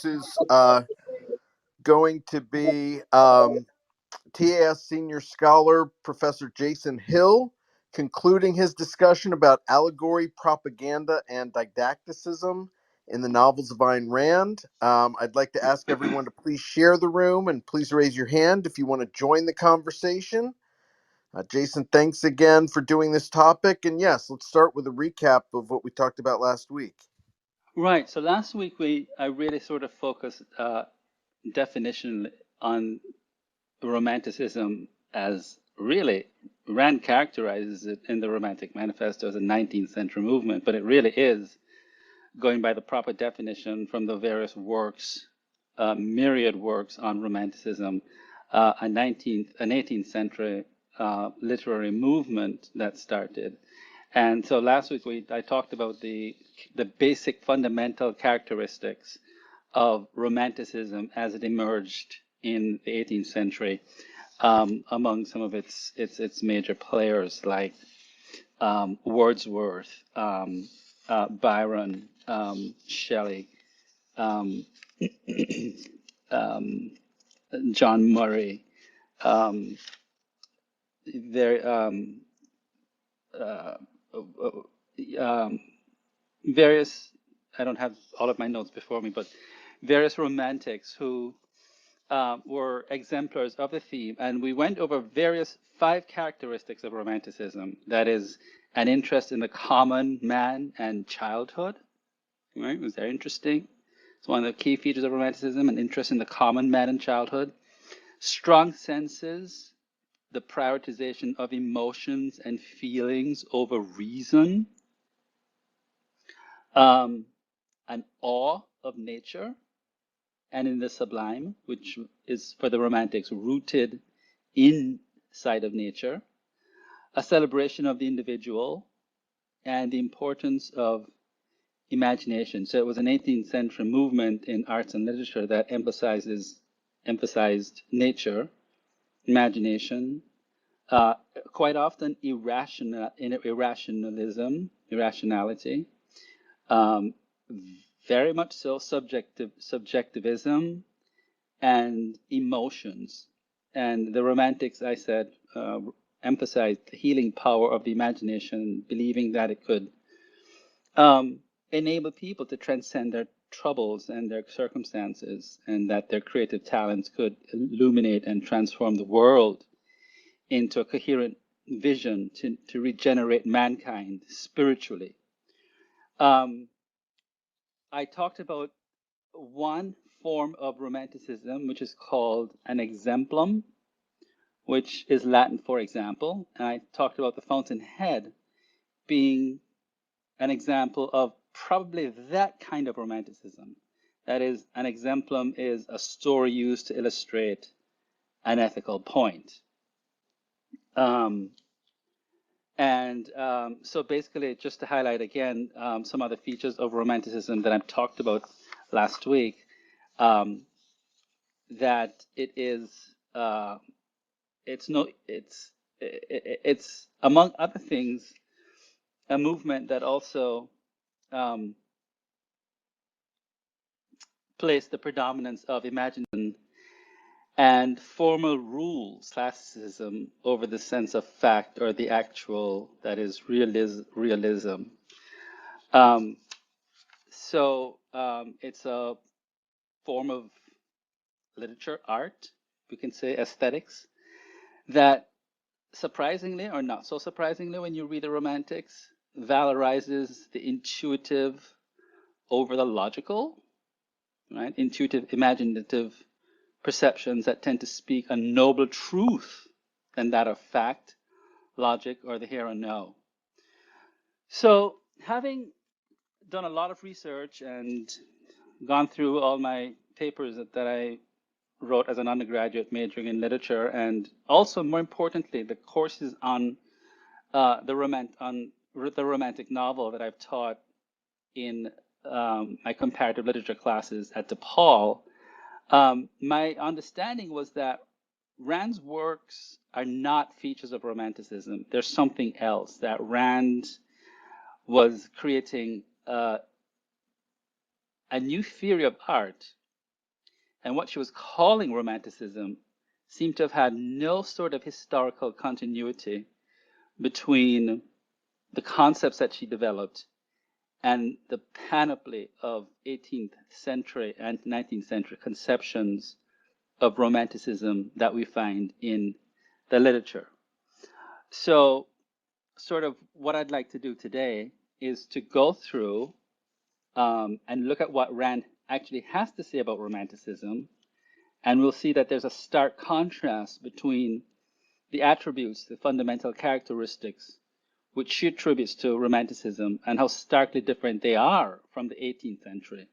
is going to be TAS Senior Scholar Professor Jason Hill concluding his discussion about allegory, propaganda, and didacticism in the novels of Ayn Rand. I'd like to ask everyone to please share the room and please raise your hand if you want to join the conversation. Jason, thanks again for doing this topic. And yes, let's start with a recap of what we talked about last week. Right. So last week I really sort of focused definition on Romanticism as really Rand characterizes it in the Romantic Manifesto as a 19th century movement, but it really is, going by the proper definition from the various works, myriad works on Romanticism, an 18th century literary movement that started. And so last week I talked about the basic fundamental characteristics of Romanticism as it emerged in the 18th century, among some of its major players like Wordsworth, Byron, Shelley, John Murray, various, I don't have all of my notes before me, but various romantics who were exemplars of the theme. And we went over 5 characteristics of Romanticism. That is, an interest in the common man and childhood. Right? It was very interesting. It's one of the key features of Romanticism, an interest in the common man and childhood. Strong senses, the prioritization of emotions and feelings over reason. An awe of nature and in the sublime, which is for the Romantics rooted inside of nature. A celebration of the individual and the importance of imagination. So it was an 18th century movement in arts and literature that emphasized nature, imagination, quite often irrationality, very much so subjectivism and emotions. And the Romantics, I said, emphasized the healing power of the imagination, believing that it could enable people to transcend their troubles and their circumstances, and that their creative talents could illuminate and transform the world into a coherent vision to regenerate mankind spiritually. I talked about one form of Romanticism, which is called an exemplum, which is Latin for example. And I talked about the fountainhead being an example of probably that kind of Romanticism. That is, an exemplum is a story used to illustrate an ethical point. So basically, just to highlight again some other features of Romanticism that I've talked about last week, that it is, it's among other things, a movement that also placed the predominance of imagination and formal rules, classicism, over the sense of fact or the actual, that is realism. It's a form of literature, art, we can say aesthetics, that surprisingly or not so surprisingly when you read the Romantics, valorizes the intuitive over the logical, right? Intuitive, imaginative perceptions that tend to speak a nobler truth than that of fact, logic, or the here and now. So having done a lot of research and gone through all my papers that I wrote as an undergraduate majoring in literature, and also more importantly, the courses on the Romantic novel that I've taught in my comparative literature classes at DePaul, my understanding was that Rand's works are not features of Romanticism. There's something else, that Rand was creating a new theory of art and what she was calling Romanticism seemed to have had no sort of historical continuity between the concepts that she developed and the panoply of 18th century and 19th century conceptions of Romanticism that we find in the literature. So, sort of what I'd like to do today is to go through and look at what Rand actually has to say about Romanticism, and we'll see that there's a stark contrast between the attributes, the fundamental characteristics, which she attributes to Romanticism, and how starkly different they are from the 18th century.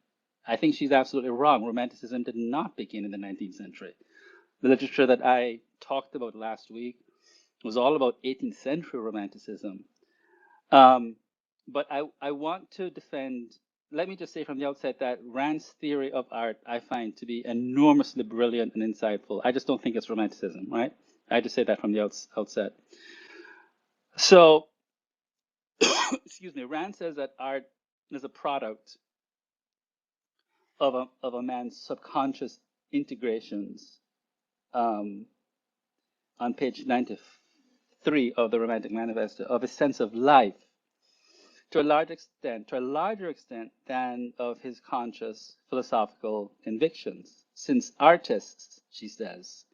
I think she's absolutely wrong. Romanticism did not begin in the 19th century. The literature that I talked about last week was all about 18th century Romanticism. But I want to defend, let me just say from the outset that Rand's theory of art I find to be enormously brilliant and insightful. I just don't think it's Romanticism, right? I just say that from the outset. So, excuse me, Rand says that art is a product of a man's subconscious integrations. On page 93 of the Romantic Manifesto, of his sense of life, to a larger extent than of his conscious philosophical convictions, since artists, she says,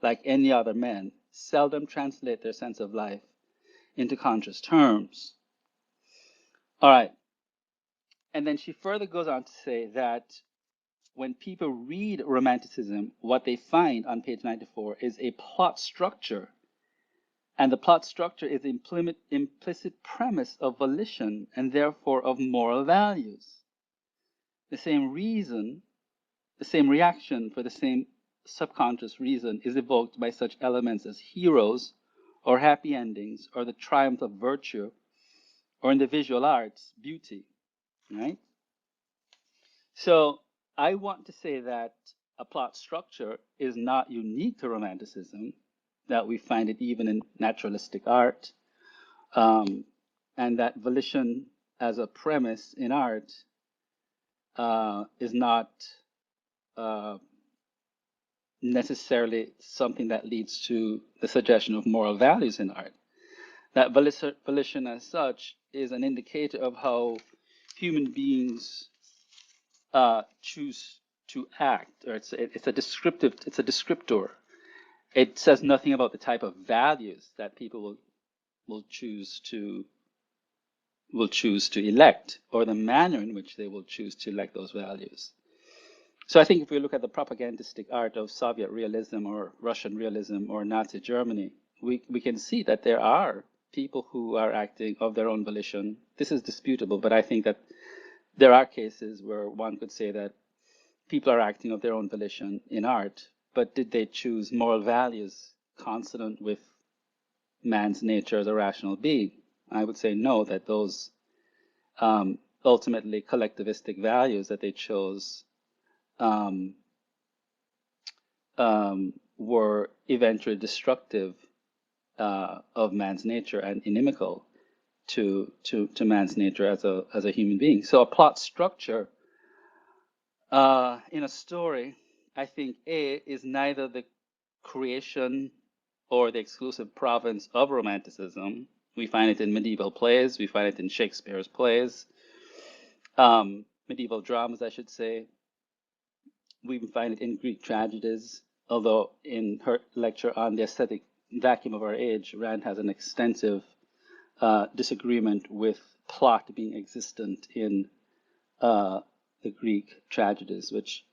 like any other men, seldom translate their sense of life into conscious terms. All right. And then she further goes on to say that when people read Romanticism, what they find on page 94 is a plot structure. And the plot structure is the implicit premise of volition and therefore of moral values. The same reason, the same reaction for the same subconscious reason is evoked by such elements as heroes or happy endings or the triumph of virtue, or in the visual arts, beauty, right? So I want to say that a plot structure is not unique to Romanticism, that we find it even in naturalistic art, and that volition as a premise in art is not necessarily something that leads to the suggestion of moral values in art. That volition as such is an indicator of how human beings choose to act, or it's a descriptor. It says nothing about the type of values that people will choose to elect, or the manner in which they will choose to elect those values. So I think if we look at the propagandistic art of Soviet realism or Russian realism or Nazi Germany, we can see that there are people who are acting of their own volition. This is disputable, but I think that there are cases where one could say that people are acting of their own volition in art, but did they choose moral values consonant with man's nature as a rational being? I would say no, that those ultimately collectivistic values that they chose were eventually destructive of man's nature and inimical to man's nature as a human being. So a plot structure in a story, I think, is neither the creation or the exclusive province of Romanticism. We find it in medieval plays, we find it in Shakespeare's plays, medieval dramas, I should say. We find it in Greek tragedies, although in her lecture on the aesthetic vacuum of our age, Rand has an extensive disagreement with plot being existent in the Greek tragedies, which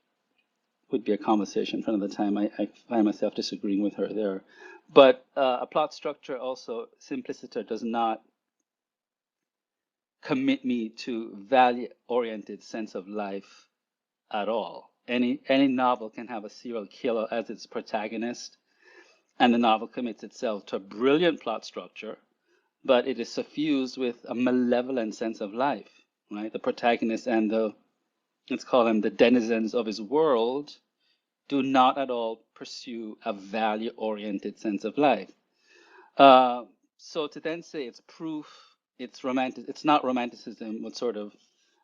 would be a conversation for another time. I find myself disagreeing with her there. But a plot structure also, simpliciter, does not commit me to value-oriented sense of life at all. Any novel can have a serial killer as its protagonist, and the novel commits itself to a brilliant plot structure, but it is suffused with a malevolent sense of life, right? The protagonist and let's call them the denizens of his world, do not at all pursue a value-oriented sense of life. So to then say it's proof, it's not Romanticism, would sort of,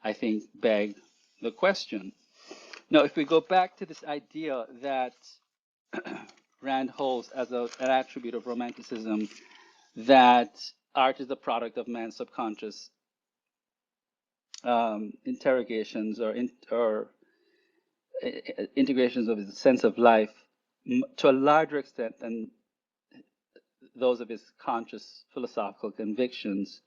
I think, beg the question. Now, if we go back to this idea that Rand holds as an attribute of Romanticism, that art is the product of man's subconscious interrogations or integrations of his sense of life to a larger extent than those of his conscious philosophical convictions.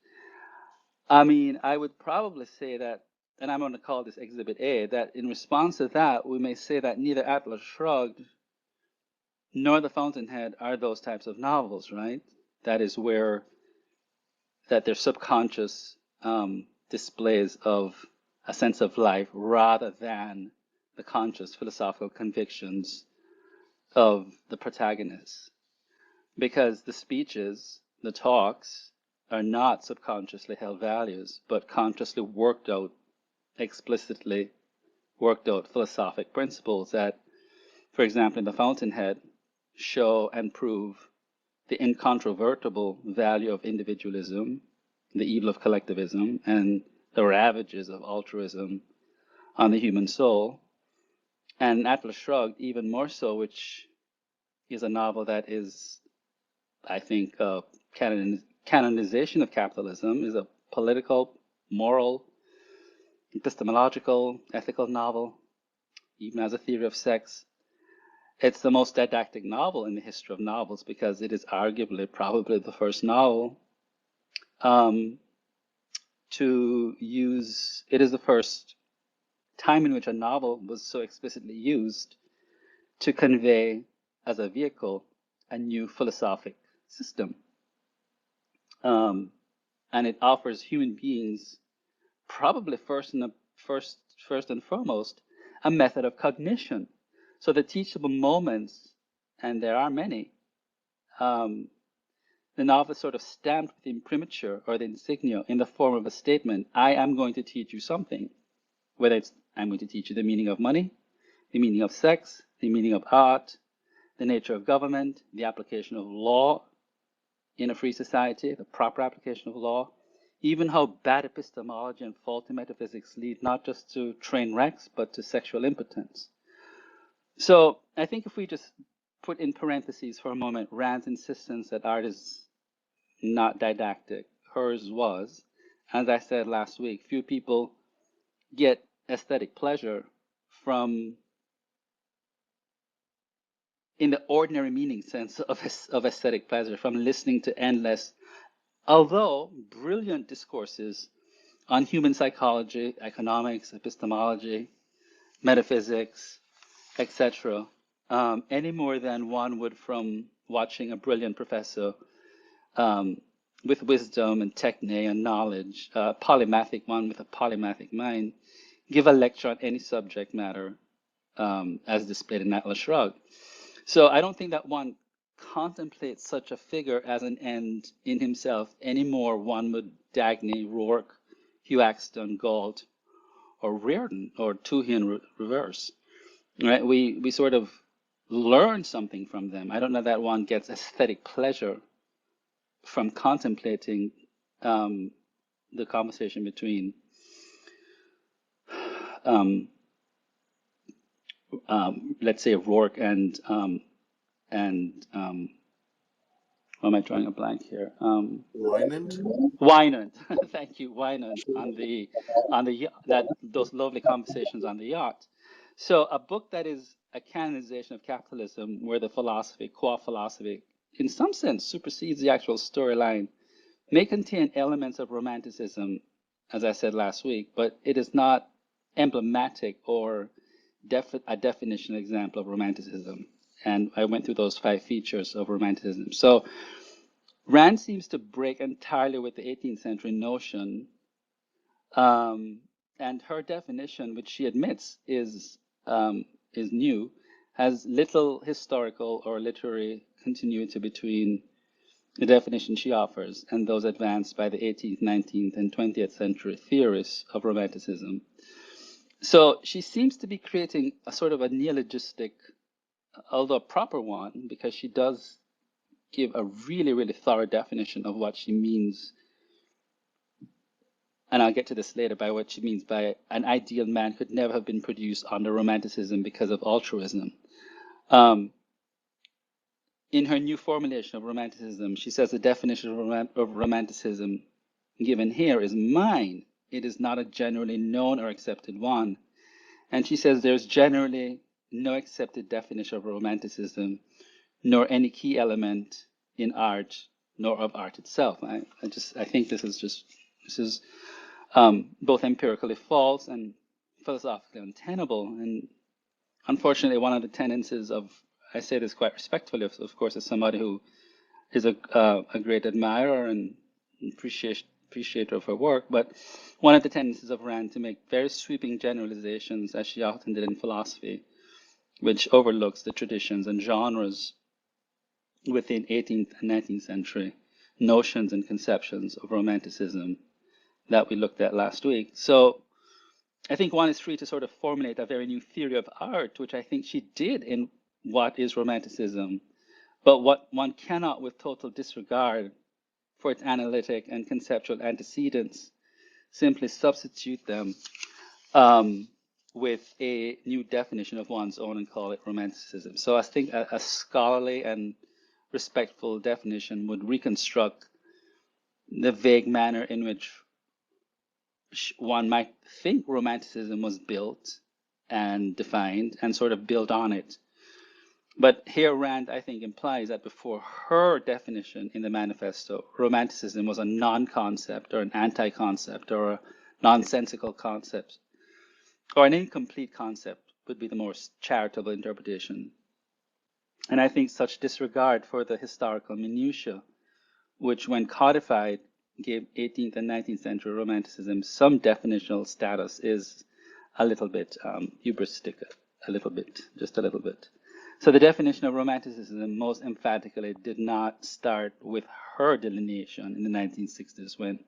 I mean, I would probably say that, and I'm going to call this Exhibit A, that in response to that, we may say that neither Atlas Shrugged nor The Fountainhead are those types of novels, right? That is where that they're subconscious displays of a sense of life rather than the conscious philosophical convictions of the protagonists. Because the speeches, the talks, are not subconsciously held values, but consciously worked out, explicitly worked out philosophic principles that, for example, in The Fountainhead, show and prove the incontrovertible value of individualism, the evil of collectivism, and the ravages of altruism on the human soul. And Atlas Shrugged, even more so, which is a novel that is, I think, a canonization of capitalism, is a political, moral, epistemological, ethical novel, even as a theory of sex. It's the most didactic novel in the history of novels because it is arguably probably the first novel to use, it is the first time in which a novel was so explicitly used to convey as a vehicle a new philosophic system. And it offers human beings, probably first and foremost, a method of cognition. So the teachable moments, and there are many, the novel is sort of stamped with the imprimatur or the insignia in the form of a statement: I am going to teach you something, whether it's I'm going to teach you the meaning of money, the meaning of sex, the meaning of art, the nature of government, the application of law in a free society, the proper application of law, even how bad epistemology and faulty metaphysics lead not just to train wrecks, but to sexual impotence. So I think if we just put in parentheses for a moment Rand's insistence that art is not didactic, hers was. As I said last week, few people get aesthetic pleasure from, in the ordinary meaning sense of aesthetic pleasure, from listening to endless, although brilliant discourses on human psychology, economics, epistemology, metaphysics, etc., any more than one would from watching a brilliant professor with wisdom and techne and knowledge, a polymathic one with a polymathic mind, give a lecture on any subject matter as displayed in Atlas Shrugged. So I don't think that one contemplates such a figure as an end in himself any more one would Dagny, Rourke, Hugh Axton, Galt, or Reardon, or Toohey in reverse. Right? We sort of learn something from them. I don't know that one gets aesthetic pleasure from contemplating the conversation between let's say Rourke and what am I drawing a blank here? Wynand? Wynand. Thank you, Wynand, on the that those lovely conversations on the yacht. So a book that is a canonization of capitalism, where the philosophy, core philosophy, in some sense supersedes the actual storyline, may contain elements of Romanticism, as I said last week, but it is not emblematic or a definition example of Romanticism. And I went through those 5 features of Romanticism. So Rand seems to break entirely with the 18th century notion, and her definition, which she admits is new, has little historical or literary continuity between the definition she offers and those advanced by the 18th, 19th, and 20th century theorists of Romanticism. So she seems to be creating a sort of a neologistic, although proper one, because she does give a really, really thorough definition of what she means and I'll get to this later, by what she means by an ideal man could never have been produced under Romanticism because of altruism. In her new formulation of Romanticism, she says the definition of Romanticism given here is mine. It is not a generally known or accepted one. And she says there's generally no accepted definition of Romanticism, nor any key element in art, nor of art itself. I think this is both empirically false and philosophically untenable. And unfortunately, one of the tendencies of, I say this quite respectfully, of course, as somebody who is a great admirer and appreciator of her work, but one of the tendencies of Rand to make very sweeping generalizations, as she often did in philosophy, which overlooks the traditions and genres within 18th and 19th century notions and conceptions of Romanticism that we looked at last week. So I think one is free to sort of formulate a very new theory of art, which I think she did in What is Romanticism? But what one cannot, with total disregard for its analytic and conceptual antecedents, simply substitute them with a new definition of one's own and call it Romanticism. So I think a scholarly and respectful definition would reconstruct the vague manner in which one might think Romanticism was built and defined and sort of build on it. But here Rand, I think, implies that before her definition in the manifesto, Romanticism was a non-concept or an anti-concept or a nonsensical concept, or an incomplete concept would be the most charitable interpretation. And I think such disregard for the historical minutiae, which when codified gave 18th and 19th century Romanticism some definitional status, is a little bit hubristic, just a little bit. So the definition of Romanticism most emphatically did not start with her delineation in the 1960s when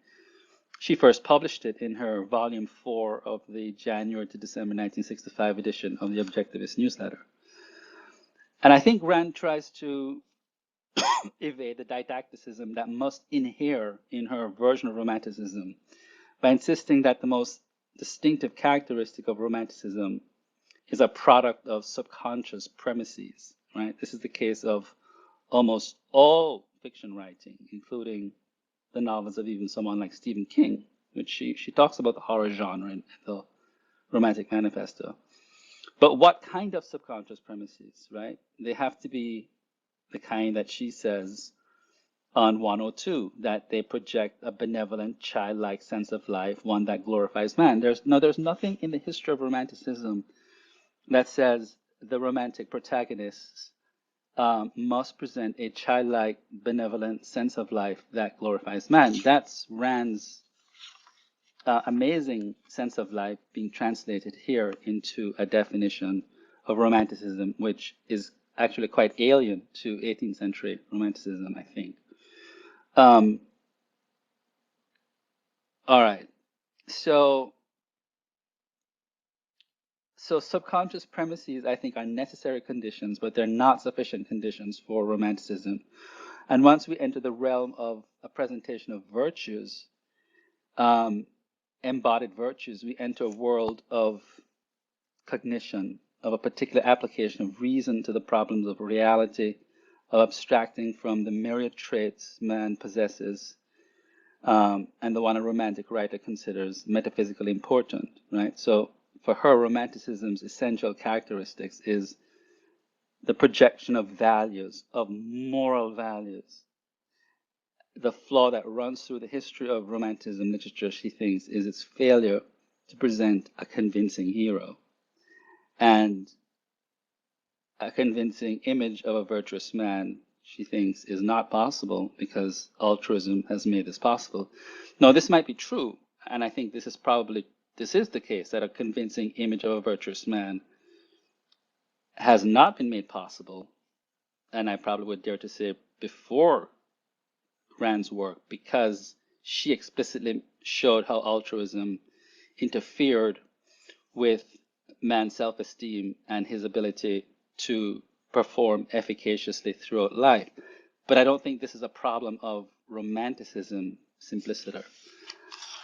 she first published it in her volume 4 of the January to December 1965 edition of the Objectivist newsletter. And I think Rand tries to evade the didacticism that must inhere in her version of Romanticism by insisting that the most distinctive characteristic of Romanticism is a product of subconscious premises, right? This is the case of almost all fiction writing, including the novels of even someone like Stephen King, which she talks about the horror genre in the Romantic Manifesto. But what kind of subconscious premises, right? They have to be the kind that she says on 102, that they project a benevolent, childlike sense of life, one that glorifies man. There's nothing in the history of Romanticism that says the romantic protagonists must present a childlike, benevolent sense of life that glorifies man. That's Rand's amazing sense of life being translated here into a definition of Romanticism, which is actually quite alien to 18th century Romanticism, I think. All right, so subconscious premises, I think, are necessary conditions, but they're not sufficient conditions for Romanticism. And once we enter the realm of a presentation of virtues, embodied virtues, we enter a world of cognition, of a particular application of reason to the problems of reality, of abstracting from the myriad traits man possesses, and the one a romantic writer considers metaphysically important, right? So for her, Romanticism's essential characteristics is the projection of values, of moral values. The flaw that runs through the history of Romanticism literature, she thinks, is its failure to present a convincing hero. And a convincing image of a virtuous man, she thinks, is not possible because altruism has made this possible. Now, this might be true, and I think this is the case, that a convincing image of a virtuous man has not been made possible, and I probably would dare to say before Rand's work, because she explicitly showed how altruism interfered with man's self-esteem and his ability to perform efficaciously throughout life. But I don't think this is a problem of Romanticism simpliciter.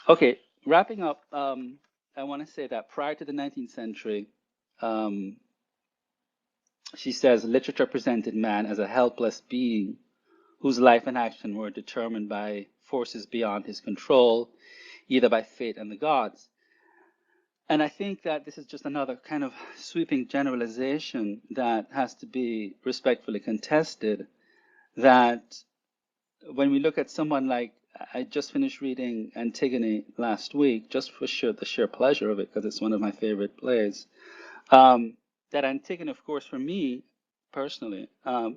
Okay, wrapping up, I want to say that prior to the 19th century, um, she says literature presented man as a helpless being whose life and action were determined by forces beyond his control, either by fate and the gods. And I think that this is just another kind of sweeping generalization that has to be respectfully contested. That when we look at someone like, I just finished reading Antigone last week, just for the sheer pleasure of it, because it's one of my favorite plays. That Antigone, of course, for me personally,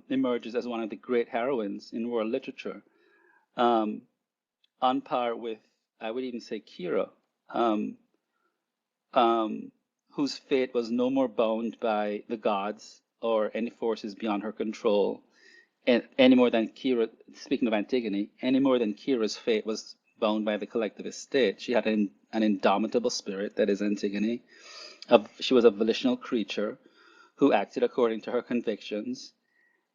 emerges as one of the great heroines in world literature, on par with, I would even say, Kira, um, whose fate was no more bound by the gods or any forces beyond her control, and any more than Kira, speaking of Antigone, any more than Kira's fate was bound by the collectivist state. She had an indomitable spirit, that is Antigone. She was a volitional creature who acted according to her convictions.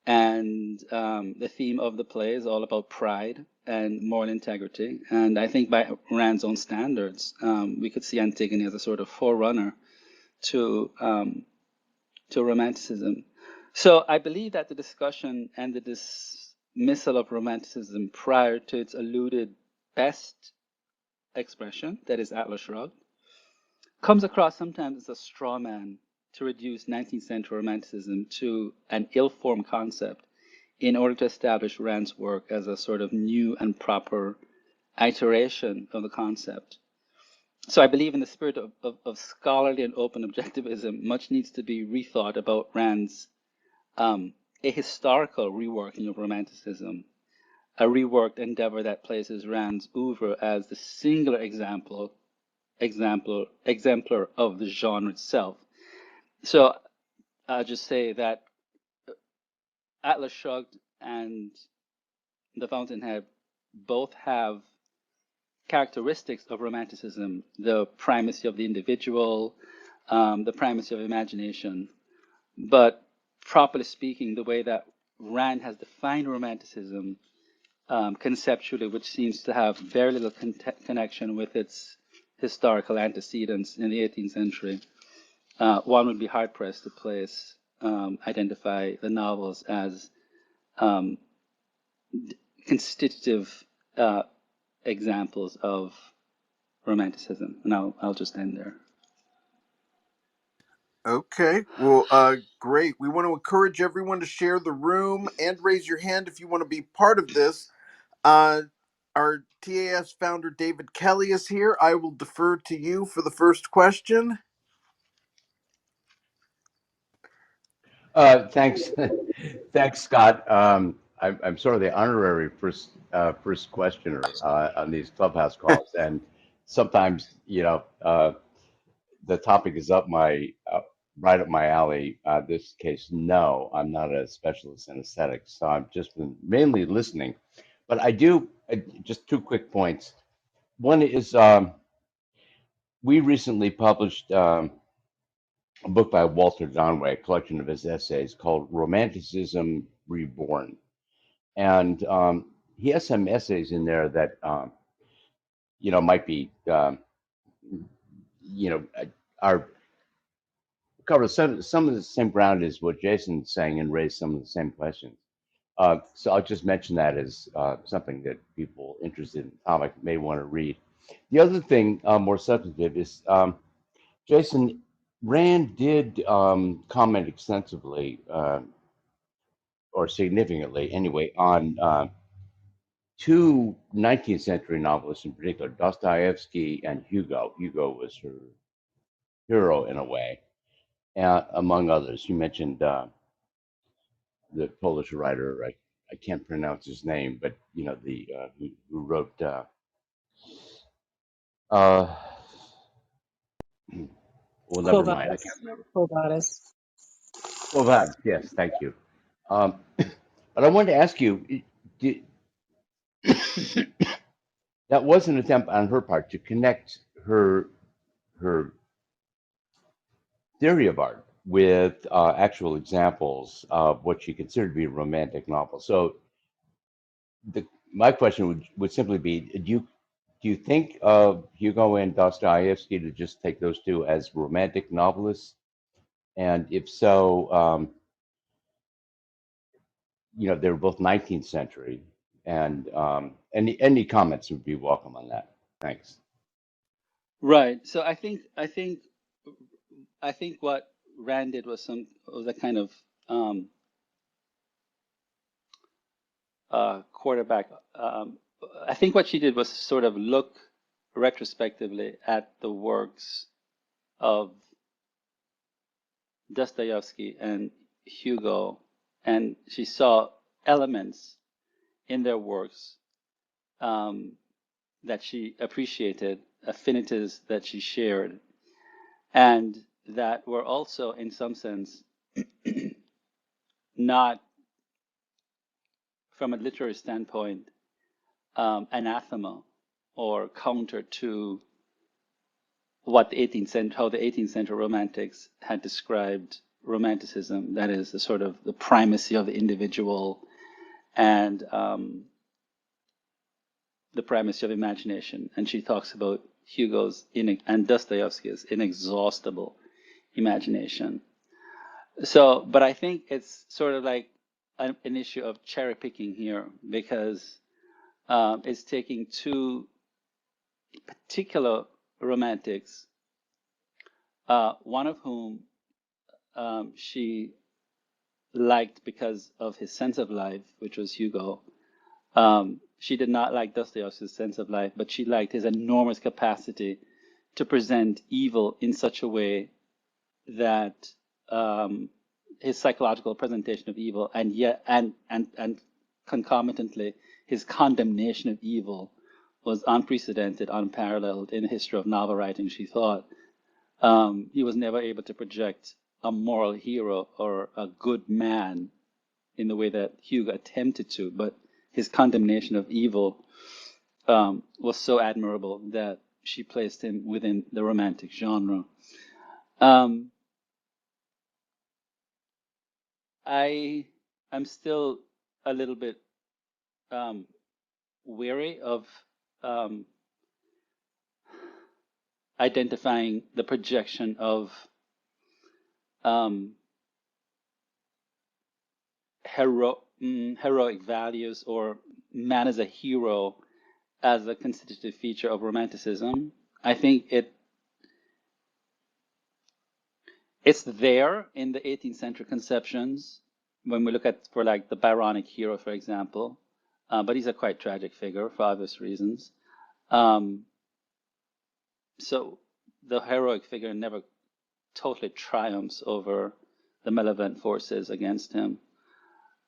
And the theme of the play is all about pride and moral integrity. And I think by Rand's own standards, we could see Antigone as a sort of forerunner to Romanticism. So I believe that the discussion and the dismissal of Romanticism prior to its alluded best expression, that is Atlas Shrugged, comes across sometimes as a straw man to reduce 19th century Romanticism to an ill-formed concept in order to establish Rand's work as a sort of new and proper iteration of the concept. So I believe in the spirit of scholarly and open objectivism, much needs to be rethought about Rand's a historical reworking of Romanticism, a reworked endeavor that places Rand's oeuvre as the singular exemplar of the genre itself. So I'll just say that Atlas Shrugged and The Fountainhead both have characteristics of Romanticism: the primacy of the individual, the primacy of imagination. But properly speaking, the way that Rand has defined Romanticism conceptually, which seems to have very little connection with its historical antecedents in the 18th century, one would be hard pressed to identify the novels as constitutive examples of Romanticism. And I'll just end there. Okay. Well, great. We want to encourage everyone to share the room and raise your hand if you want to be part of this. Our TAS founder, David Kelly, is here. I will defer to you for the first question. Thanks, thanks, Scott. I'm sort of the honorary first questioner on these Clubhouse calls, and sometimes, the topic is right up my alley. This case, no, I'm not a specialist in aesthetics, so I've just been mainly listening. But I do just two quick points. One is we recently published a book by Walter Donway, a collection of his essays called Romanticism Reborn. And he has some essays in there that, might be, are cover some of the same ground as what Jason's saying and raise some of the same questions. So I'll just mention that as something that people interested in the topic may want to read. The other thing, more substantive, is Jason, Rand did comment extensively, or significantly anyway, on two 19th century novelists in particular, Dostoevsky and Hugo. Hugo was her hero in a way, among others. You mentioned the Polish writer, I can't pronounce his name, but the who wrote well, never mind, I can't Quovatus. remember. Quovatus. Well, that, yes, thank you. But I wanted to ask you, did, that was an attempt on her part to connect her theory of art with actual examples of what she considered to be romantic novels. So my question would simply be, Do you think of Hugo and Dostoevsky to just take those two as romantic novelists? And if so, they were both 19th century. And any comments would be welcome on that. Thanks. Right. So I think what Rand did was a kind of quarterback. I think what she did was sort of look retrospectively at the works of Dostoevsky and Hugo, and she saw elements in their works that she appreciated, affinities that she shared, and that were also, in some sense, not from a literary standpoint anathema or counter to what the 18th century, how the 18th century romantics had described Romanticism, that is the sort of the primacy of the individual and the primacy of imagination. And she talks about Hugo's and Dostoevsky's inexhaustible imagination. So, but I think it's sort of like an issue of cherry picking here, because it's taking two particular romantics, one of whom she liked because of his sense of life, which was Hugo. She did not like Dostoevsky's sense of life, but she liked his enormous capacity to present evil in such a way that his psychological presentation of evil, and yet and concomitantly his condemnation of evil, was unprecedented, unparalleled in the history of novel writing. She thought he was never able to project a moral hero or a good man in the way that Hugo attempted to, but his condemnation of evil was so admirable that she placed him within the romantic genre. I am still a little bit wary of identifying the projection of heroic values or man as a hero as a constitutive feature of Romanticism. I think it's there in the 18th century conceptions when we look at, for like the Byronic hero, for example, but he's a quite tragic figure for obvious reasons. So the heroic figure never totally triumphs over the malevolent forces against him.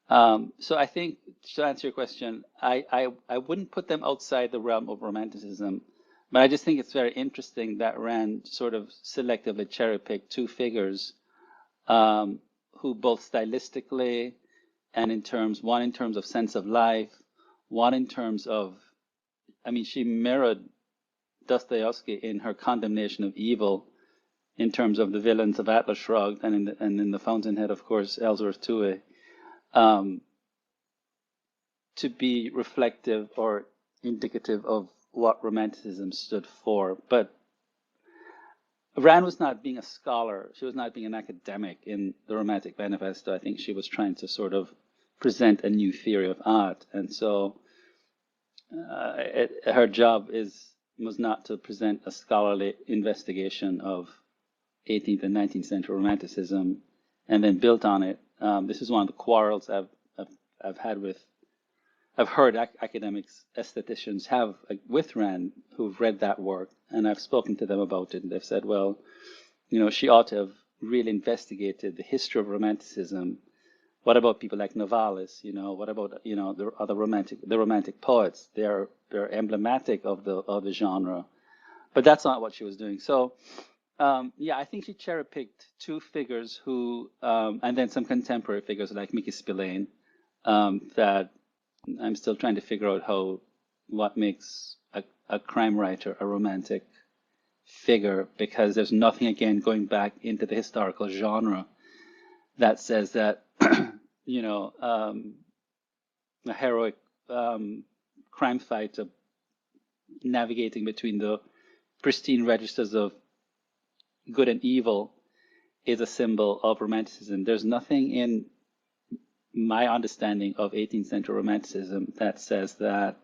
So I think, to answer your question, I wouldn't put them outside the realm of Romanticism, but I just think it's very interesting that Rand sort of selectively cherry-picked two figures who both stylistically and one in terms of sense of life, one in terms of, I mean, she mirrored Dostoevsky in her condemnation of evil in terms of the villains of Atlas Shrugged and in the Fountainhead, of course, Ellsworth Toohey, to be reflective or indicative of what Romanticism stood for. But Rand was not being a scholar. She was not being an academic in the Romantic Manifesto. I think she was trying to sort of present a new theory of art. And so her job was not to present a scholarly investigation of 18th and 19th century Romanticism and then built on it. This is one of the quarrels I've had with, I've heard academics, aestheticians have with Rand who've read that work, and I've spoken to them about it, and they've said, well, she ought to have really investigated the history of Romanticism. What about people like Novalis? What about the other romantic poets? They're emblematic of the genre, but that's not what she was doing. So I think she cherry-picked two figures who, and then some contemporary figures like Mickey Spillane, that I'm still trying to figure out what makes a crime writer a romantic figure, because there's nothing, again, going back into the historical genre that says that, a heroic crime fighter, navigating between the pristine registers of good and evil is a symbol of Romanticism. There's nothing in my understanding of 18th century Romanticism that says that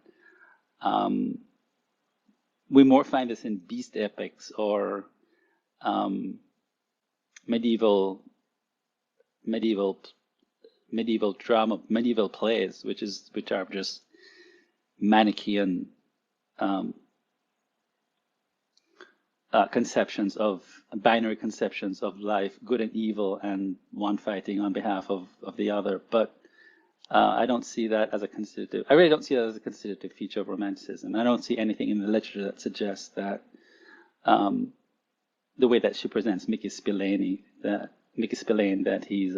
we more find this in beast epics or medieval drama, medieval plays, which are just Manichaean binary conceptions of life, good and evil, and one fighting on behalf of the other. But I don't see that as a constitutive. I really don't see that as a constitutive feature of Romanticism. I don't see anything in the literature that suggests that the way that she presents Mickey Spillane, that he's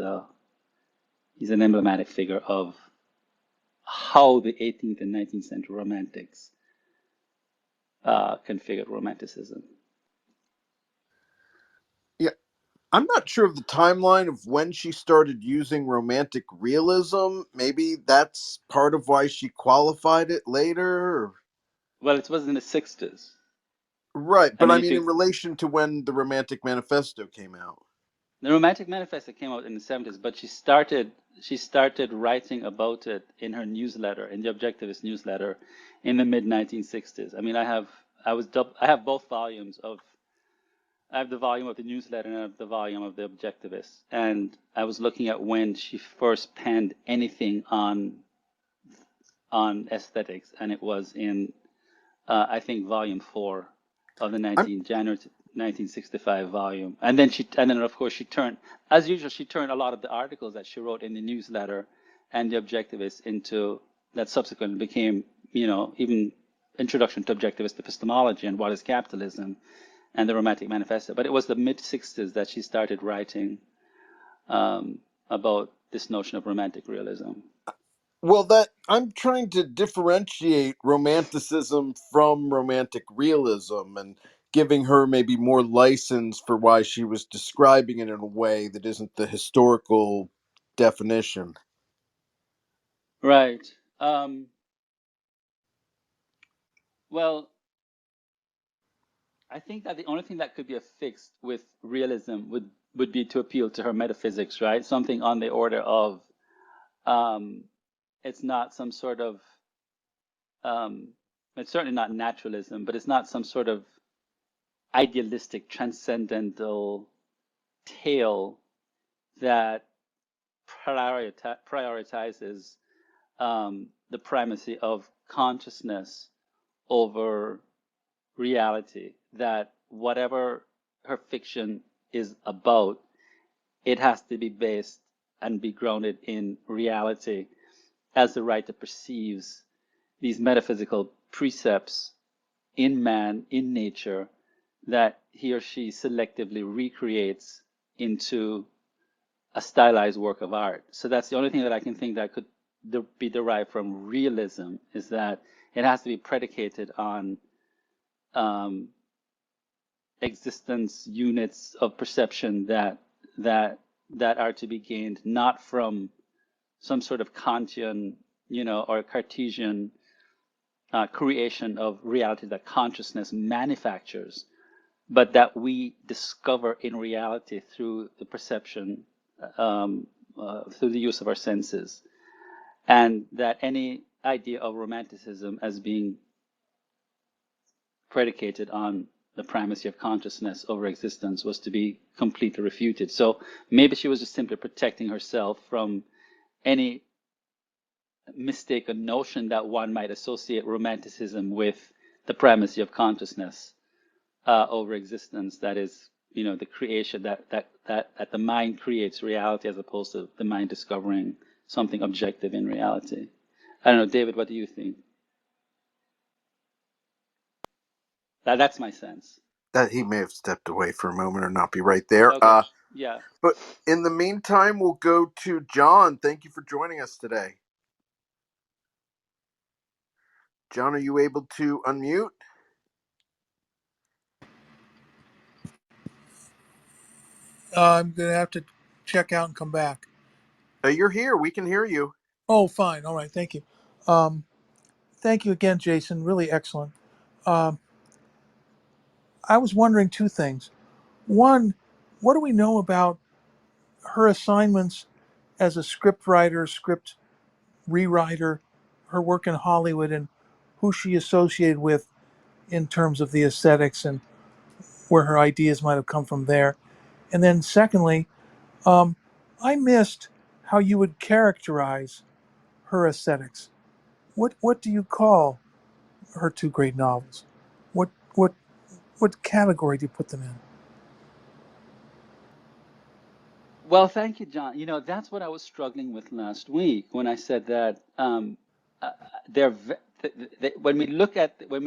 an emblematic figure of how the 18th and 19th century Romantics configured Romanticism. Yeah, I'm not sure of the timeline of when she started using romantic realism. Maybe that's part of why she qualified it later. Well, it was in the 60s. Right, I but mean, I mean in relation to when the Romantic Manifesto came out. the Romantic Manifesto came out in the 70s, but she started writing about it in her newsletter, in the Objectivist newsletter, in the mid 1960s. I mean, I have both volumes of. I have the volume of the newsletter and I have the volume of the Objectivist, and I was looking at when she first penned anything on aesthetics, and it was in I think volume 4 of the January 1965 volume. And then of course she turned, as usual, she turned a lot of the articles that she wrote in the newsletter and the Objectivist into that subsequently became, even Introduction to Objectivist Epistemology and What is Capitalism and the Romantic Manifesto. But it was the mid 60s that she started writing about this notion of romantic realism. Well, that I'm trying to differentiate romanticism from romantic realism and giving her maybe more license for why she was describing it in a way that isn't the historical definition. Right. Well, I think that the only thing that could be affixed with realism would be to appeal to her metaphysics, right? Something on the order of it's not some sort of it's certainly not naturalism, but it's not some sort of idealistic transcendental tale that prioritizes the primacy of consciousness over reality, that whatever her fiction is about, it has to be based and be grounded in reality as the writer perceives these metaphysical precepts in man, in nature, that he or she selectively recreates into a stylized work of art. So that's the only thing that I can think that could be derived from realism, is that it has to be predicated on existence units of perception that are to be gained not from some sort of Kantian, or Cartesian creation of reality that consciousness manufactures, but that we discover in reality through the perception, through the use of our senses, and that any idea of romanticism as being predicated on the primacy of consciousness over existence was to be completely refuted. So maybe she was just simply protecting herself from any mistaken notion that one might associate romanticism with the primacy of consciousness over existence. That is, the creation that the mind creates reality as opposed to the mind discovering something objective in reality. I don't know, David, what do you think? That's my sense. That he may have stepped away for a moment or not be right there. Okay, yeah. But in the meantime, we'll go to John. Thank you for joining us today. John, are you able to unmute? I'm going to have to check out and come back. You're here. We can hear you. Oh, fine. All right. Thank you. Thank you again, Jason. Really excellent. Um, I was wondering two things. One, what do we know about her assignments as a script writer, script rewriter, her work in Hollywood, and who she associated with in terms of the aesthetics and where her ideas might have come from there? And then, secondly, um, I missed how you would characterize her aesthetics. What do you call her two great novels? What what what category do you put them in? Well, thank you, John. That's what I was struggling with last week when I said that uh, they're when we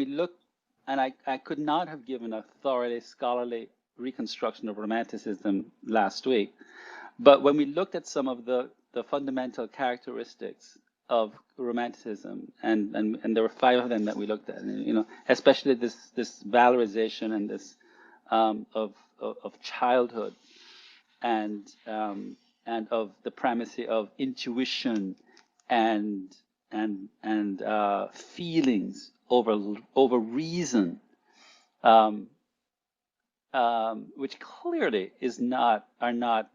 look, and I could not have given a thoroughly scholarly reconstruction of Romanticism last week, but when we looked at some of the fundamental characteristics of Romanticism, and there were five of them that we looked at, and, especially this valorization and this of childhood and of the primacy of intuition and feelings over reason, um, which clearly are not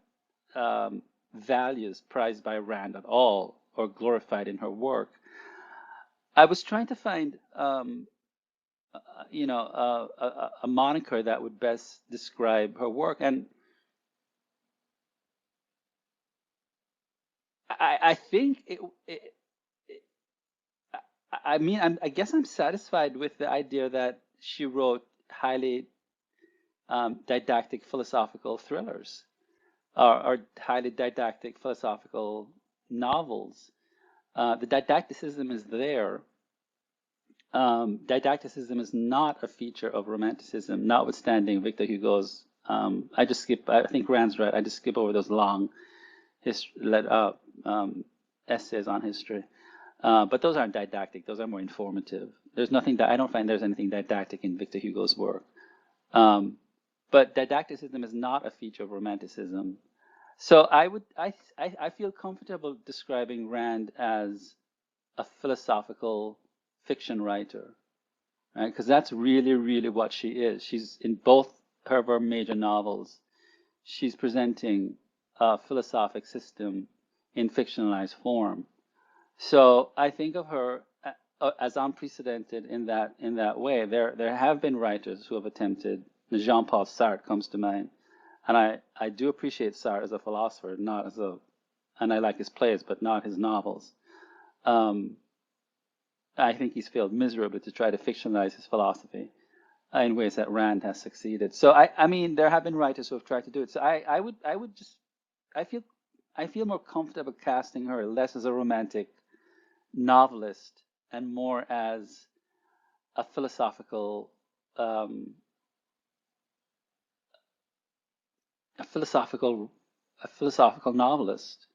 values prized by Rand at all or glorified in her work. I was trying to find a moniker that would best describe her work, and I think I guess I'm satisfied with the idea that she wrote highly didactic philosophical thrillers or highly didactic philosophical novels. The didacticism is there. Didacticism is not a feature of Romanticism, notwithstanding Victor Hugo's. I think Rand's right. I just skip over those long essays on history. But those aren't didactic. Those are more informative. There's nothing that I don't find there's anything didactic in Victor Hugo's work. But didacticism is not a feature of Romanticism. So I feel comfortable describing Rand as a philosophical fiction writer, right? Because that's really, really what she is. She's in both her major novels. She's presenting a philosophic system in fictionalized form. So I think of her as unprecedented in that way. There have been writers who have attempted. Jean-Paul Sartre comes to mind, and I do appreciate Sartre as a philosopher, and I like his plays, but not his novels. I think he's failed miserably to try to fictionalize his philosophy in ways that Rand has succeeded. So I mean, there have been writers who have tried to do it. So I would just I feel more comfortable casting her less as a romantic novelist and more as a philosophical um, a philosophical novelist.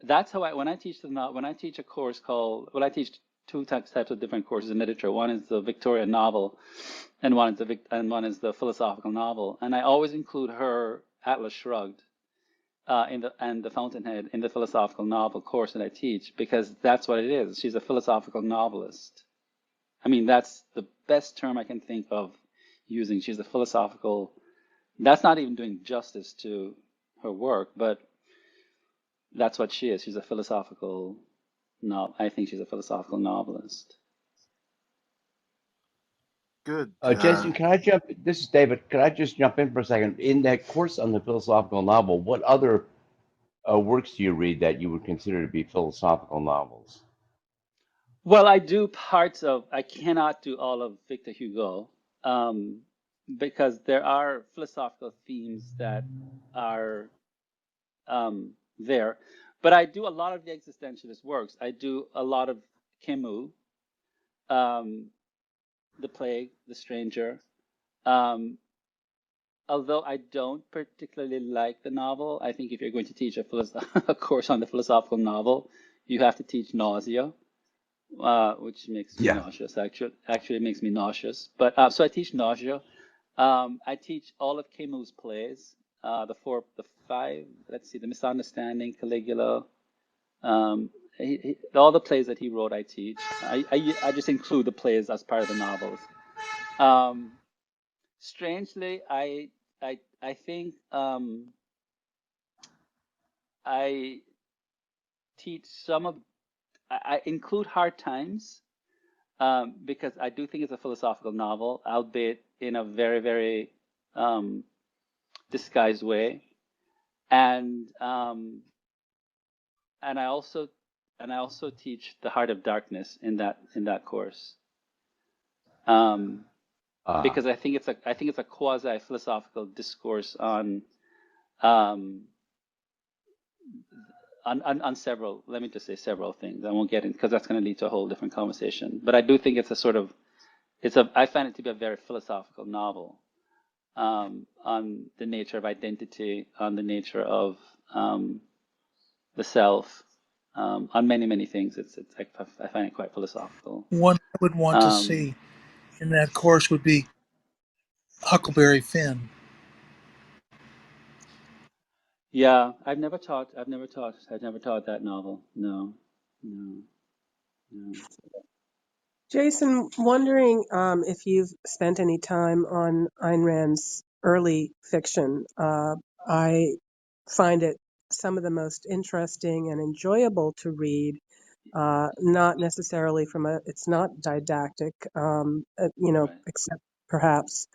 That's how when I teach when I teach a course called I teach two types of different courses in literature. One is the Victorian novel, and one is the philosophical novel. And I always include her Atlas Shrugged and the Fountainhead in the philosophical novel course that I teach, because that's what it is. She's a philosophical novelist. I mean, that's the best term I can think of using. She's a philosophical. That's not even doing justice to her work, but that's what she is. She's a philosophical. No, I think she's a philosophical novelist. Good. Jason, can I jump? This is David. Can I just jump in for a second? In that course on the philosophical novel, what other works do you read that you would consider to be philosophical novels? Well, I do parts of. I cannot do all of Victor Hugo, because there are philosophical themes that are there. But I do a lot of the existentialist works. I do a lot of Camus, um, The Plague, The Stranger. Um, although I don't particularly like the novel, I think if you're going to teach a course on the philosophical novel, you have to teach Nausea, which makes me Yeah. nauseous. Actually, it makes me nauseous. But so I teach Nausea. I teach all of Camus' plays, the five. Let's see, The Misunderstanding, Caligula, all the plays that he wrote, I teach. I just include the plays as part of the novels. Strangely, I think I teach some of I include Hard Times because I do think it's a philosophical novel, albeit in a very, very disguised way, and I also teach The Heart of Darkness in that course. Because I think it's a quasi philosophical discourse on several, let me just say several things. I won't get in because that's going to lead to a whole different conversation. But I do think it's I find it to be a very philosophical novel on the nature of identity, on the nature of the self, on many, many things. I find it quite philosophical. One I would want to Um, see in that course would be Huckleberry Finn. yeah, I've never taught that novel. No, no, no. Jason, wondering if you've spent any time on Ayn Rand's early fiction. I find it some of the most interesting and enjoyable to read. Not necessarily it's not didactic, Right. except perhaps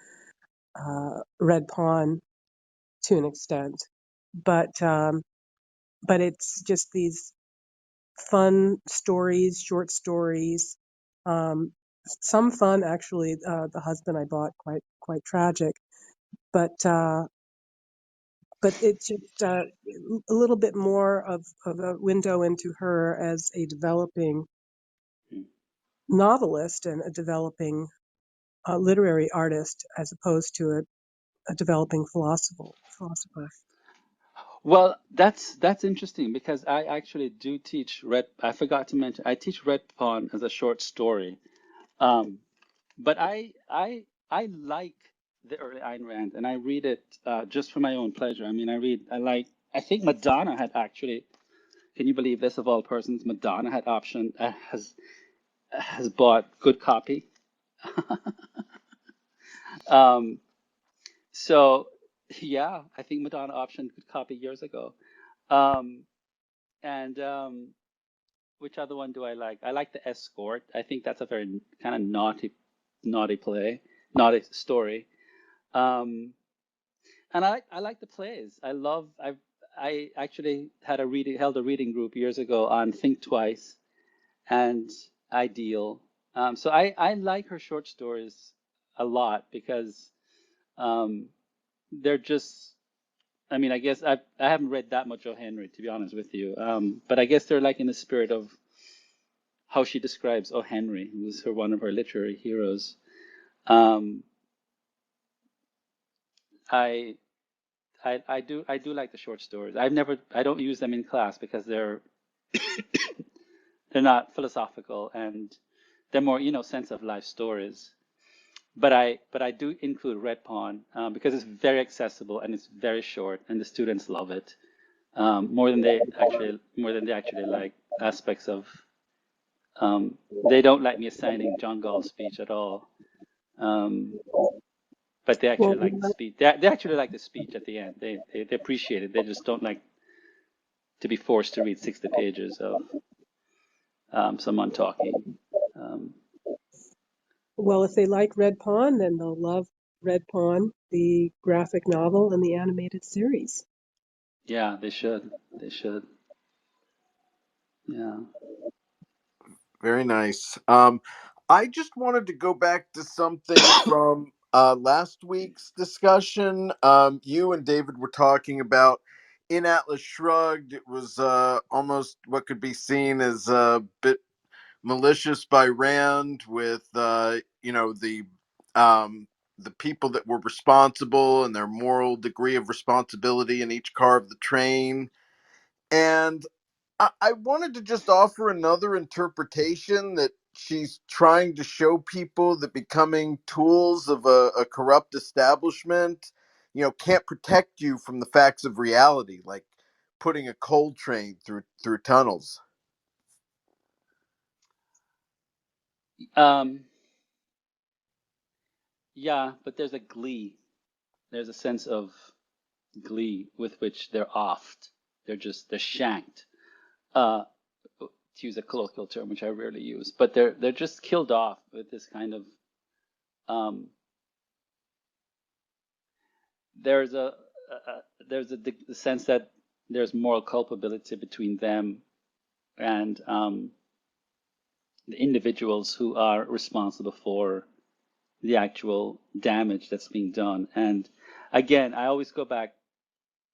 Red Pawn to an extent. But it's just these fun stories, short stories. Um, some fun, actually. The husband I bought quite tragic, but it's just a little bit more of a window into her as a developing Mm. novelist and a developing literary artist, as opposed to a developing philosopher. Well, that's interesting because I actually do teach Red. I forgot to mention I teach Red Pawn as a short story. But I like the early Ayn Rand, and I read it just for my own pleasure. I mean, I think Madonna had actually. Can you believe this? Of all persons, Madonna had has bought good copy. um, so yeah, I think Madonna optioned good copy years ago. Um, and which other one do I like? I like The Escort. I think that's a very kind of naughty story. Um, and I like the plays. I actually held a reading group years ago on Think Twice and Ideal. So I like her short stories a lot because um, they're just. I mean, I guess I haven't read that much of Henry, to be honest with you. But I guess they're like in the spirit of how she describes O. Henry, who was one of her literary heroes. Um, I I do like the short stories. I don't use them in class because they're not philosophical and they're more, sense of life stories. But I do include Red Pawn because it's very accessible and it's very short and the students love it more than they actually like aspects of. They don't like me assigning John Gall's speech at all. But they Well, actually like the speech. They actually like the speech at the end. They appreciate it. They just don't like to be forced to read 60 pages of someone talking. Um, well, if they like Red Pawn, then they'll love Red Pawn, the graphic novel and the animated series. yeah, they should. They should. Yeah. Very nice. I just wanted to go back to something from last week's discussion. You and David were talking about in Atlas Shrugged. It was almost what could be seen as a bit malicious by Rand with the people that were responsible and their moral degree of responsibility in each car of the train. And I wanted to just offer another interpretation that she's trying to show people that becoming tools of a corrupt establishment, can't protect you from the facts of reality, like putting a coal train through tunnels. Um, yeah, but there's a glee. There's a sense of glee with which they're offed. They're shanked. To use a colloquial term, which I rarely use, but they're just killed off with this kind of um, there's the sense that there's moral culpability between them and the individuals who are responsible for the actual damage that's being done. And again, I always go back,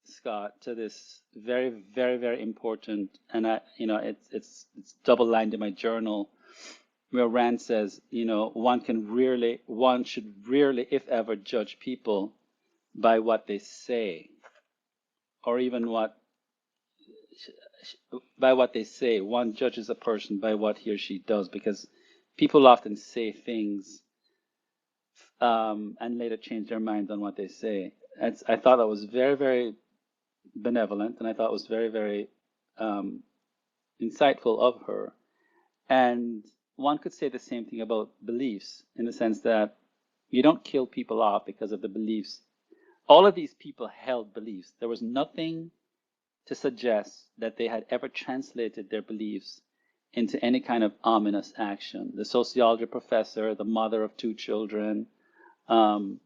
Scott, to this very, very, very important, and it's double lined in my journal, where Rand says, one should rarely, if ever, judge people by what they say, or even by what they say. One judges a person by what he or she does, because people often say things and later change their minds on what they say. I thought that was very, very benevolent, and I thought it was very, very insightful of her. And one could say the same thing about beliefs, in the sense that you don't kill people off because of the beliefs. All of these people held beliefs. There was nothing to suggest that they had ever translated their beliefs into any kind of ominous action. The sociology professor, the mother of two children, um,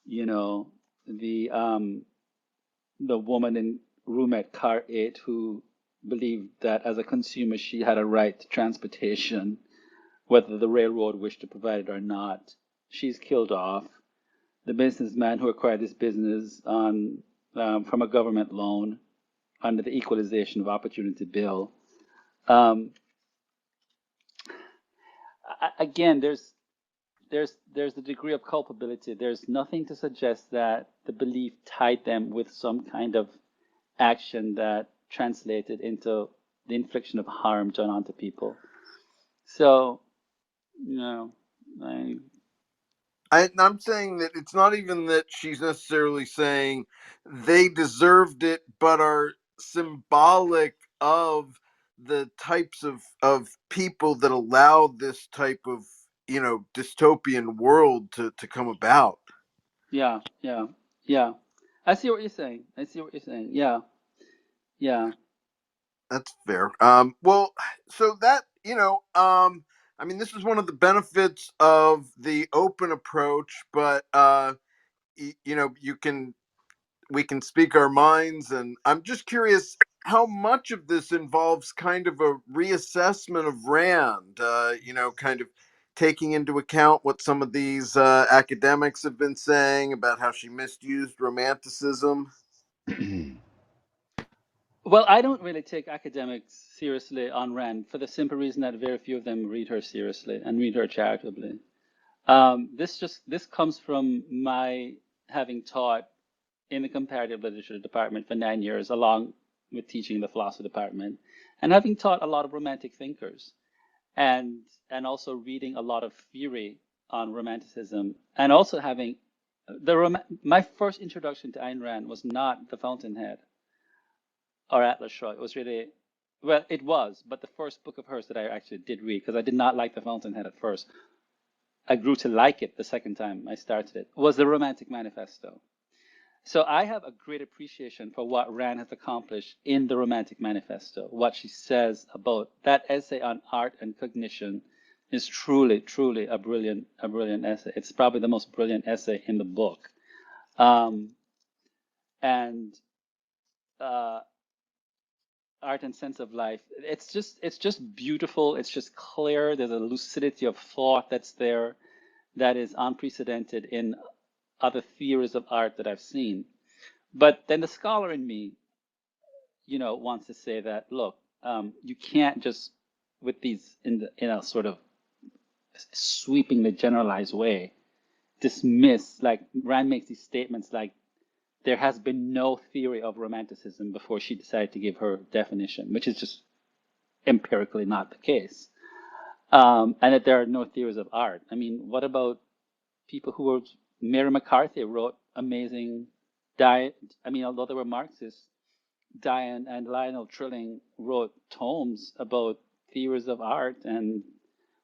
you know, the woman in room at car 8 who believed that as a consumer she had a right to transportation, whether the railroad wished to provide it or not. She's killed off. The businessman who acquired this business from a government loan under the Equalization of Opportunity Bill. Again, there's the degree of culpability. There's nothing to suggest that the belief tied them with some kind of action that translated into the infliction of harm done onto people. So, I'm saying that it's not even that she's necessarily saying they deserved it, but are symbolic of the types of people that allow this type of dystopian world to come about. yeah. I see what you're saying. Yeah. That's fair. Well, so that I mean, this is one of the benefits of the open approach, but you can we can speak our minds, and I'm just curious how much of this involves kind of a reassessment of Rand, kind of taking into account what some of these academics have been saying about how she misused Romanticism. Well, I don't really take academics seriously on Rand, for the simple reason that very few of them read her seriously and read her charitably. This comes from my having taught in the comparative literature department for 9 years, along with teaching the philosophy department, and having taught a lot of romantic thinkers, and also reading a lot of theory on Romanticism, and also having my first introduction to Ayn Rand was not The Fountainhead or Atlas Shrugged. It was really, well, it was, but the first book of hers that I actually did read, because I did not like The Fountainhead at first, I grew to like it the second time I started it, was the Romantic Manifesto. So I have a great appreciation for what Rand has accomplished in the Romantic Manifesto. What she says about that essay on art and cognition is truly, truly a brilliant essay. It's probably the most brilliant essay in the book. And Art and Sense of Life, it's just beautiful. It's just clear. There's a lucidity of thought that's there that is unprecedented in other theories of art that I've seen. But then the scholar in me, wants to say that, look, you can't just, with these in a sort of sweepingly generalized way, dismiss, like Rand makes these statements like there has been no theory of Romanticism before she decided to give her definition, which is just empirically not the case. And that there are no theories of art. I mean, what about people who were, Mary McCarthy wrote amazing although they were Marxists, Diane and Lionel Trilling wrote tomes about theories of art and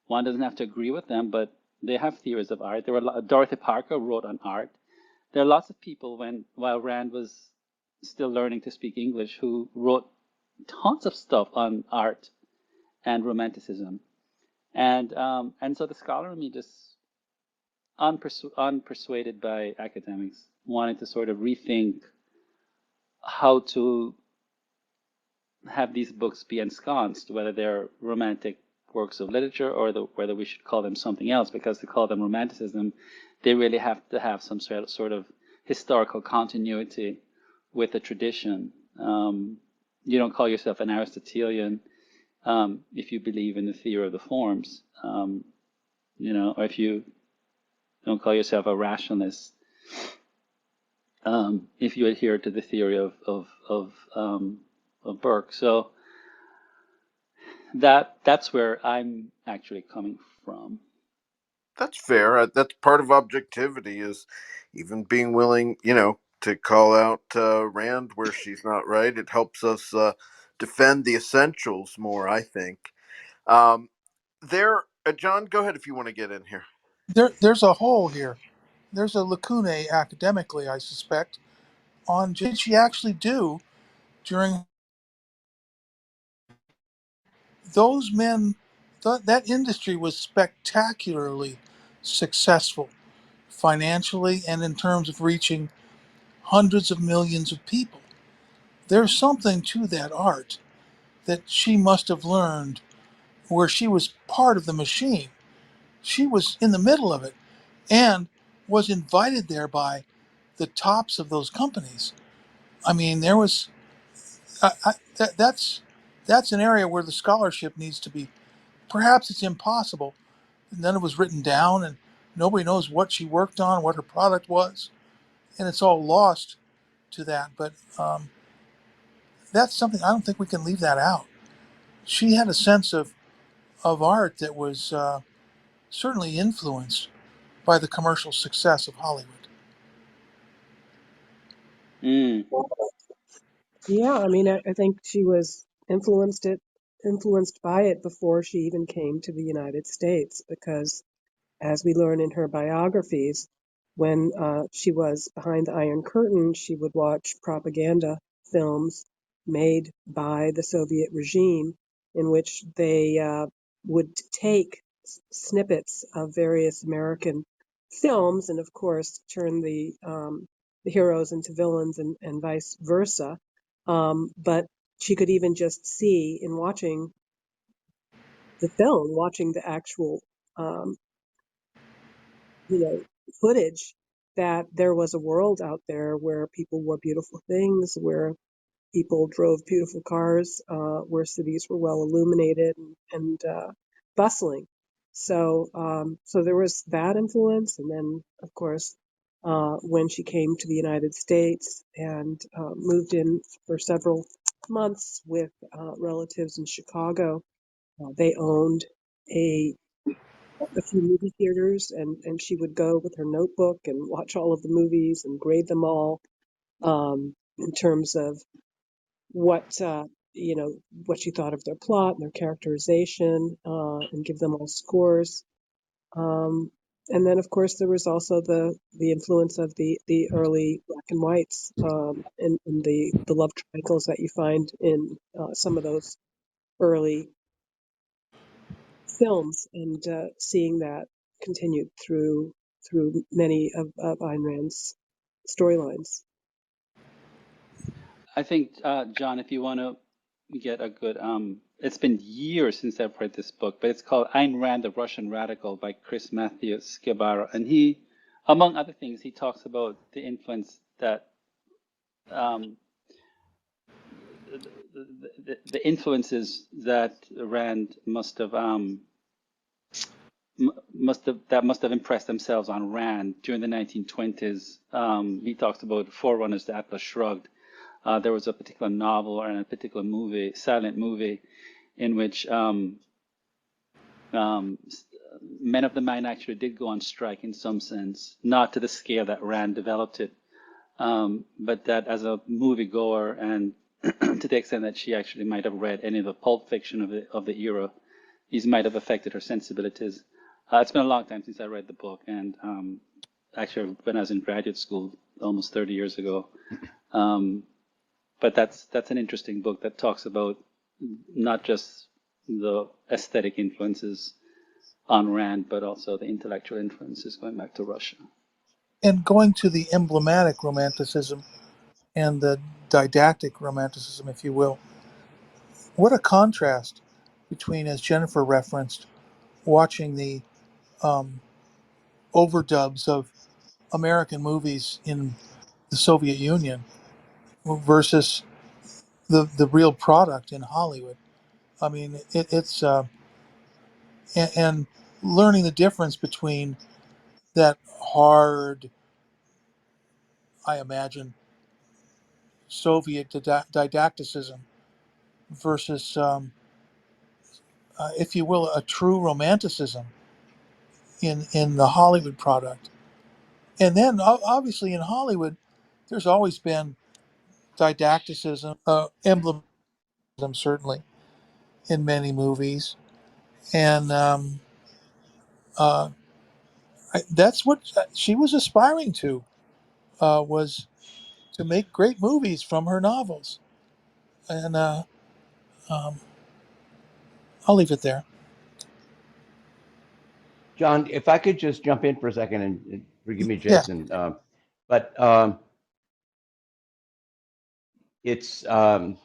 One doesn't have to agree with them, but they have theories of art. There were Dorothy Parker wrote on art. There are lots of people while Rand was still learning to speak English who wrote tons of stuff on art and Romanticism, and so the scholar in me just unpersuaded by academics wanted to sort of rethink how to have these books be ensconced, whether they're romantic works of literature or whether we should call them something else, because to call them Romanticism, they really have to have some sort of historical continuity with the tradition. You don't call yourself an Aristotelian if you believe in the theory of the forms, or if you don't call yourself a rationalist if you adhere to the theory of Burke. So that's where I'm actually coming from. That's fair. That's part of objectivity, is even being willing, to call out Rand where she's not right. It helps us defend the essentials more, I think. John, go ahead if you want to get in here. There's a hole here. There's a lacuna academically, I suspect, on did she actually do during those men. That industry was spectacularly successful financially and in terms of reaching hundreds of millions of people. There's something to that art that she must have learned where she was part of the machine. She was in the middle of it and was invited there by the tops of those companies. I mean, there was that's an area where the scholarship needs to be. Perhaps it's impossible. None of it was written down, and nobody knows what she worked on, what her product was, and it's all lost to that. But that's something I don't think we can leave that out. She had a sense of art that was certainly influenced by the commercial success of Hollywood. Mm. Yeah, I mean, I think she was influenced by it before she even came to the United States, because as we learn in her biographies, when she was behind the Iron Curtain, she would watch propaganda films made by the Soviet regime in which they would take snippets of various American films and, of course, turn the heroes into villains and vice versa. But she could even just see in watching the film, watching the actual um, you know, footage, that there was a world out there where people wore beautiful things, where people drove beautiful cars, where cities were well illuminated and bustling. So there was that influence, and then of course, when she came to the United States and moved in for several months with relatives in Chicago, they owned a few movie theaters, and she would go with her notebook and watch all of the movies and grade them all in terms of what what she thought of their plot and their characterization, and give them all scores. Um, and then, of course, there was also the influence of the early black and whites, and the love triangles that you find in some of those early films, and seeing that continued through many of Ayn Rand's storylines. I think, John, if you want to get a good, it's been years since I've read this book, but it's called Ayn Rand, the Russian Radical by Chris Matthew Skibara. And he, among other things, he talks about the influence that um, the influences that Rand must have impressed themselves on Rand during the 1920s. He talks about forerunners to Atlas Shrugged. There was a particular novel and a particular movie, silent movie, in which men of the mind actually did go on strike in some sense, not to the scale that Rand developed it, but that as a moviegoer and to the extent that she actually might have read any of the pulp fiction of the era, these might have affected her sensibilities. It's been a long time since I read the book, and actually when I was in graduate school almost 30 years ago. But that's an interesting book that talks about not just the aesthetic influences on Rand, but also the intellectual influences going back to Russia. And going to the emblematic Romanticism and the didactic Romanticism, if you will, what a contrast between, as Jennifer referenced, watching the um, overdubs of American movies in the Soviet Union versus the real product in Hollywood. I mean, it's and learning the difference between that hard, I imagine, Soviet didacticism versus, if you will, a true romanticism in the Hollywood product. And then obviously in Hollywood, there's always been didacticism, emblemism certainly in many movies, and uh, that's what she was aspiring to, was to make great movies from her novels. And um, I'll leave it there. John, if I could just jump in for a second and forgive me, Yeah. Jason, but it's Anne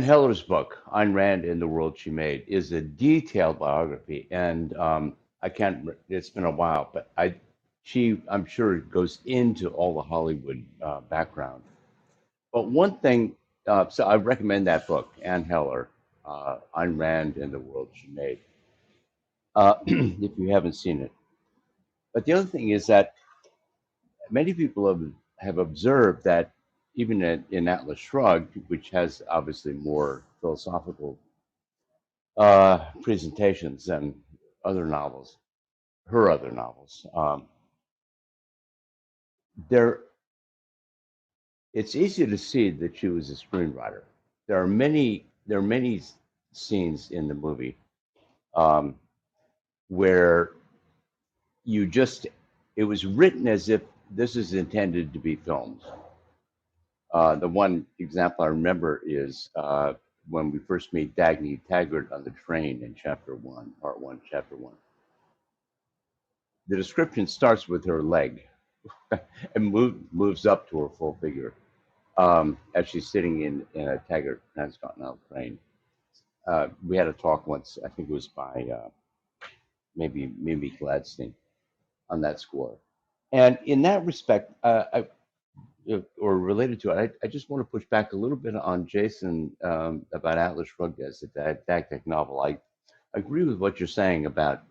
Heller's book, Ayn Rand and the World She Made, is a detailed biography, and I can't. It's been a while, but I'm sure goes into all the Hollywood background. But one thing, so I recommend that book, Anne Heller, Ayn Rand and the World She Made, if you haven't seen it. But the other thing is that many people have observed that even in Atlas Shrugged, which has obviously more philosophical presentations than other novels, her other novels, there it's easy to see that she was a screenwriter. There are many scenes in the movie where it was written as if this is intended to be filmed. The one example I remember is when we first meet Dagny Taggart on the train in chapter 1, part 1, chapter 1. The description starts with her leg and moves up to her full figure as she's sitting in a Taggart transcontinental train. We had a talk once, I think it was by maybe Mimi Gladstein on that score. And in that respect, or related to it, I just want to push back a little bit on Jason about Atlas Shrugged as a didactic novel. I agree with what you're saying about,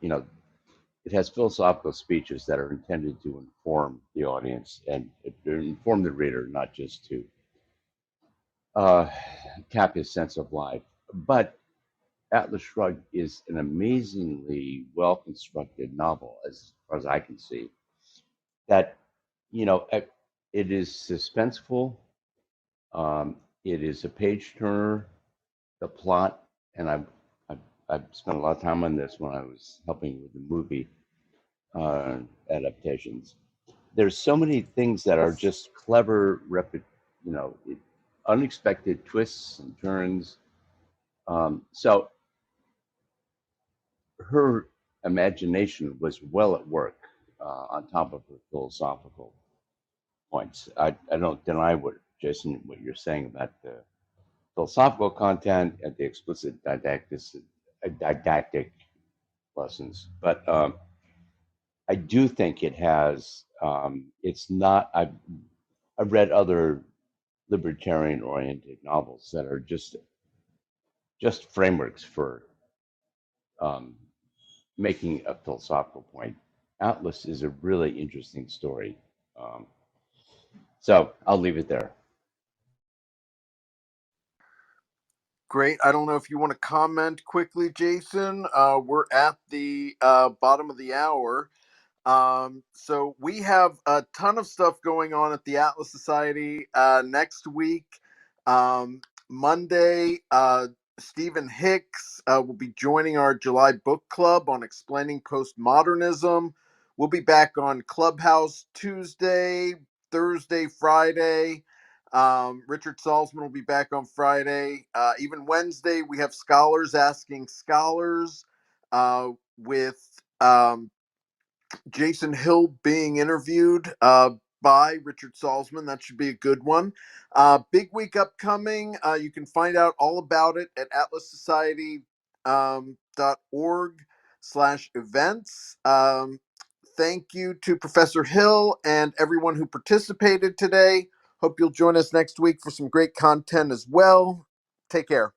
it has philosophical speeches that are intended to inform the audience and inform the reader, not just to tap his sense of life. But Atlas Shrugged is an amazingly well-constructed novel, as far as I can see, that, it is suspenseful. It is a page turner. The plot, and I've spent a lot of time on this when I was helping with the movie adaptations. There's so many things that are just clever, unexpected twists and turns. So her imagination was well at work on top of her philosophical points. I don't deny what Jason, what you're saying about the philosophical content and the explicit didactic lessons, but I do think it has. It's not. I've read other libertarian-oriented novels that are just frameworks for making a philosophical point. Atlas is a really interesting story. So I'll leave it there. Great. I don't know if you want to comment quickly, Jason. We're at the bottom of the hour. So we have a ton of stuff going on at the Atlas Society next week. Monday, Stephen Hicks will be joining our July book club on explaining postmodernism. We'll be back on Clubhouse Tuesday, Thursday, Friday. Richard Salzman will be back on Friday. Even Wednesday, we have Scholars Asking Scholars with Jason Hill being interviewed by Richard Salzman. That should be a good one. Big week upcoming. You can find out all about it at atlassociety.org/events. Thank you to Professor Hill and everyone who participated today. Hope you'll join us next week for some great content as well. Take care.